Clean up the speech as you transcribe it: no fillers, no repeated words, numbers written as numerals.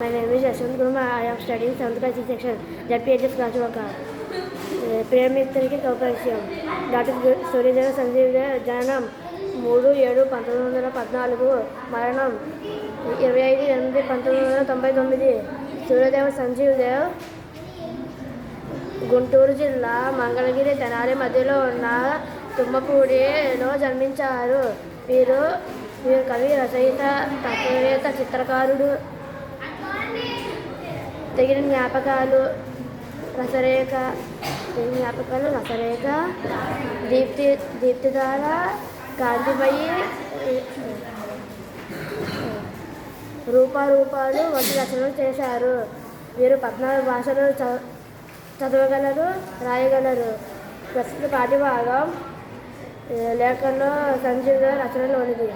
My name is Yashwant Kumar. I am studying 7th class section ZPHS Rajwaka. ప్రియమిత్రునికి కౌపరిచయం. Doctor Suryadeva Sanjeev Dev జననం 3/7/1914, మరణం 25/8/1999. సూర్యదేవ సంజీవ్ దేవ్ గుంటూరు జిల్లా మంగళగిరి తెనాలి మధ్యలో ఉన్న తుమ్మపూడిలో జన్మించారు. వీరు కవి, రచయిత, తత్వవేత్త, చిత్రకారుడు. తగిన జ్ఞాపకాలు రసరేఖ, దీప్తిధార, కాంతిమయి, రూపాలు వంటి రచనలు చేశారు. వీరు 14 భాషలు చదవగలరు, రాయగలరు. ప్రస్తుత పాఠ్యభాగం లేఖలో సంజీవ్ రచనలోనిది.